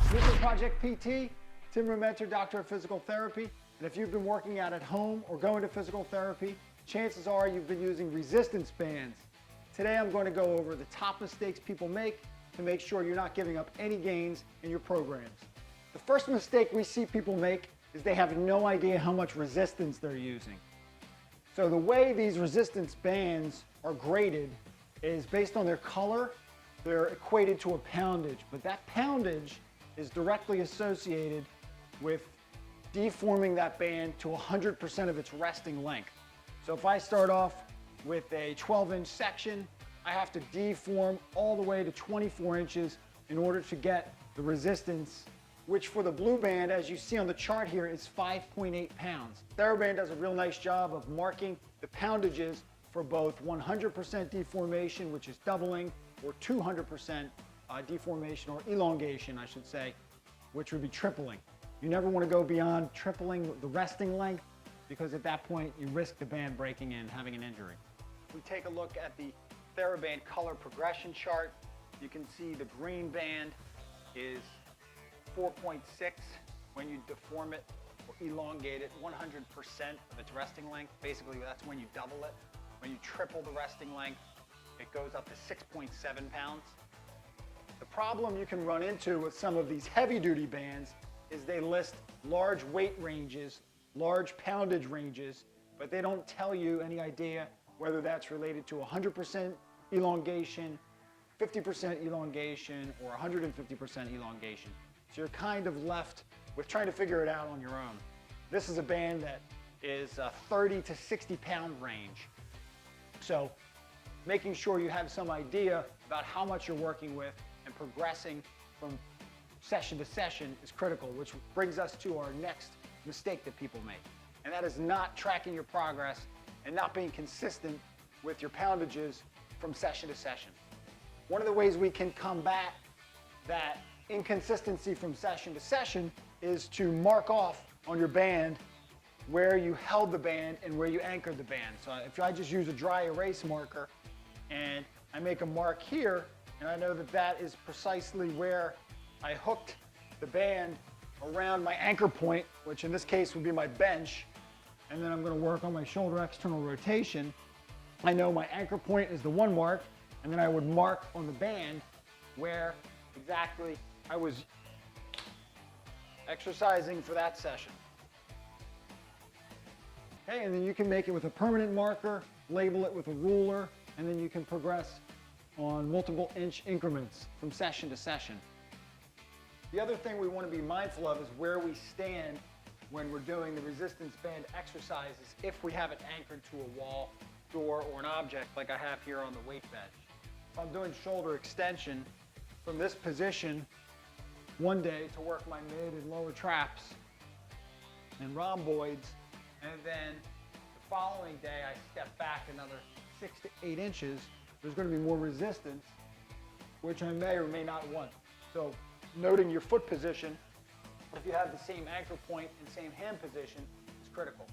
This is Project PT, Tim Rumentor, Doctor of Physical Therapy. And if you've been working out at home or going to physical therapy, chances are you've been using resistance bands. Today I'm going to go over the top mistakes people make to make sure you're not giving up any gains in your programs. The first mistake we see people make is they have no idea how much resistance they're using. So the way these resistance bands are graded is based on their color. They're equated to a poundage, but that poundage is directly associated with deforming that band to 100% of its resting length. So if I start off with a 12-inch section, I have to deform all the way to 24 inches in order to get the resistance, which for the blue band, as you see on the chart here, is 5.8 pounds. TheraBand does a real nice job of marking the poundages for both 100% deformation, which is doubling, or 200% deformation, or elongation, I should say, which would be tripling. You never want to go beyond tripling the resting length, because at that point you risk the band breaking and having an injury. If we take a look at the TheraBand color progression chart, you can see the green band is 4.6 when you deform it or elongate it 100% of its resting length. Basically, that's when you double it. When you triple the resting length, it goes up to 6.7 pounds. The problem you can run into with some of these heavy-duty bands is they list large weight ranges, large poundage ranges, but they don't tell you any idea whether that's related to 100% elongation, 50% elongation, or 150% elongation. So you're kind of left with trying to figure it out on your own. This is a band that is a 30 to 60 pound range. So making sure you have some idea about how much you're working with and progressing from session to session is critical, which brings us to our next mistake that people make. And that is not tracking your progress and not being consistent with your poundages from session to session. One of the ways we can combat that inconsistency from session to session is to mark off on your band where you held the band and where you anchored the band. So if I just use a dry erase marker and I make a mark here, and I know that that is precisely where I hooked the band around my anchor point, which in this case would be my bench, and then I'm going to work on my shoulder external rotation. I know my anchor point is the one mark, and then I would mark on the band where exactly I was exercising for that session. Okay, and then you can make it with a permanent marker, label it with a ruler, and then you can progress on multiple inch increments from session to session. The other thing we want to be mindful of is where we stand when we're doing the resistance band exercises if we have it anchored to a wall, door, or an object like I have here on the weight bench. If I'm doing shoulder extension from this position one day to work my mid and lower traps and rhomboids, and then the following day I step back another 6 to 8 inches, there's going to be more resistance, which I may or may not want. So noting your foot position, if you have the same anchor point and same hand position, is critical.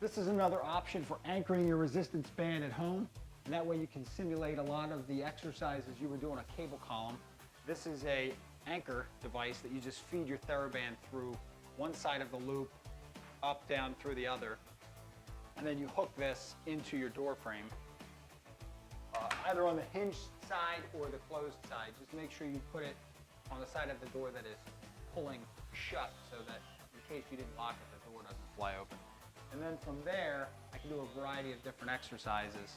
This is another option for anchoring your resistance band at home, and that way you can simulate a lot of the exercises you would do on a cable column. This is a anchor device that you just feed your TheraBand through one side of the loop, up, down, through the other, and then you hook this into your door frame, either on the hinge side or the closed side. Just make sure you put it on the side of the door that is pulling shut so that in case you didn't lock it, the door doesn't fly open. And then from there, I can do a variety of different exercises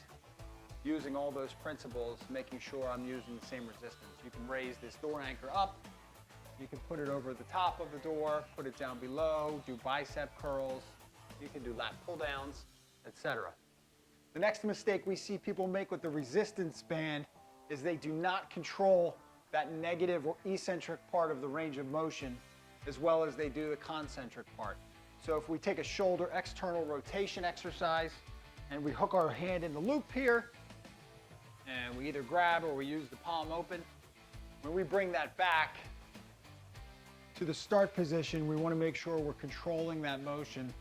using all those principles, making sure I'm using the same resistance. You can raise this door anchor up, you can put it over the top of the door, put it down below, do bicep curls, you can do lat pull downs, etc. The next mistake we see people make with the resistance band is they do not control that negative or eccentric part of the range of motion as well as they do the concentric part. So if we take a shoulder external rotation exercise and we hook our hand in the loop here and we either grab or we use the palm open, when we bring that back to the start position, we want to make sure we're controlling that motion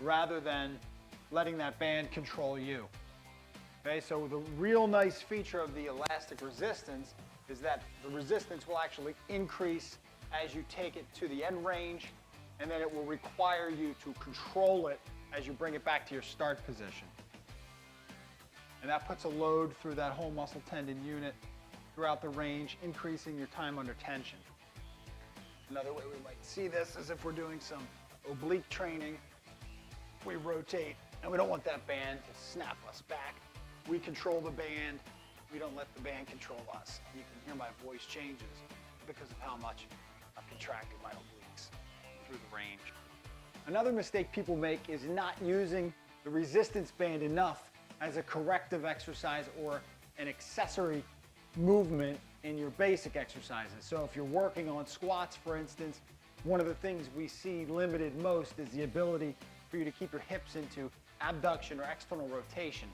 rather than letting that band control you. Okay, so the real nice feature of the elastic resistance is that the resistance will actually increase as you take it to the end range, and then it will require you to control it as you bring it back to your start position. And that puts a load through that whole muscle tendon unit throughout the range, increasing your time under tension. Another way we might see this is if we're doing some oblique training. We rotate, and we don't want that band to snap us back. We control the band. We don't let the band control us. You can hear my voice changes because of how much I've contracted my obliques through the range. Another mistake people make is not using the resistance band enough as a corrective exercise or an accessory movement in your basic exercises. So if you're working on squats, for instance, one of the things we see limited most is the ability for you to keep your hips into abduction or external rotation.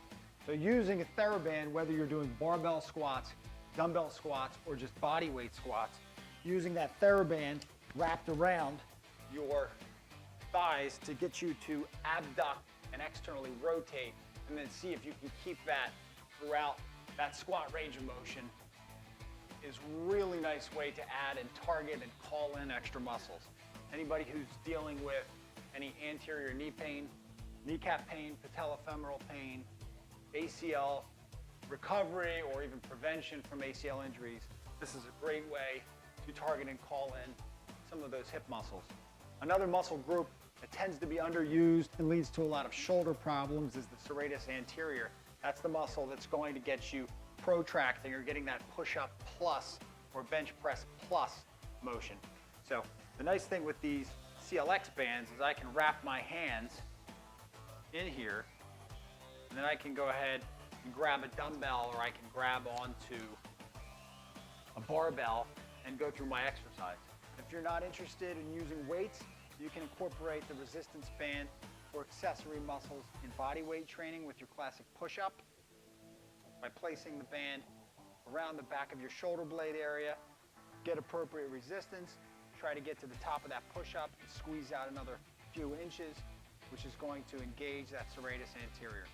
So using a TheraBand, whether you're doing barbell squats, dumbbell squats, or just body weight squats, using that TheraBand wrapped around your thighs to get you to abduct and externally rotate, and then see if you can keep that throughout that squat range of motion, is a really nice way to add and target and call in extra muscles. Anybody who's dealing with any anterior knee pain, kneecap pain, patellofemoral pain, ACL recovery, or even prevention from ACL injuries, this is a great way to target and call in some of those hip muscles. Another muscle group that tends to be underused and leads to a lot of shoulder problems is the serratus anterior. That's the muscle that's going to get you protracting or getting that push-up plus or bench press plus motion. So the nice thing with these CLX bands is I can wrap my hands in here, and then I can go ahead and grab a dumbbell, or I can grab onto a barbell and go through my exercise. If you're not interested in using weights, you can incorporate the resistance band or accessory muscles in body weight training with your classic push-up by placing the band around the back of your shoulder blade area, get appropriate resistance, try to get to the top of that push-up and squeeze out another few inches, which is going to engage that serratus anterior.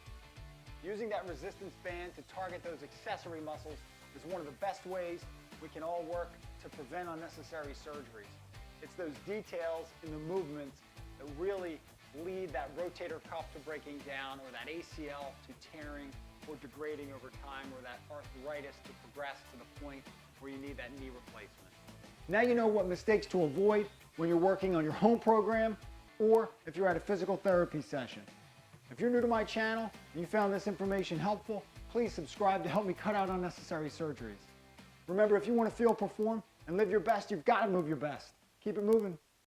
Using that resistance band to target those accessory muscles is one of the best ways we can all work to prevent unnecessary surgeries. It's those details in the movements that really lead that rotator cuff to breaking down, or that ACL to tearing or degrading over time, or that arthritis to progress to the point where you need that knee replacement. Now you know what mistakes to avoid when you're working on your home program, or if you're at a physical therapy session. If you're new to my channel and you found this information helpful, please subscribe to help me cut out unnecessary surgeries. Remember, if you want to feel, perform, and live your best, you've got to move your best. Keep it moving.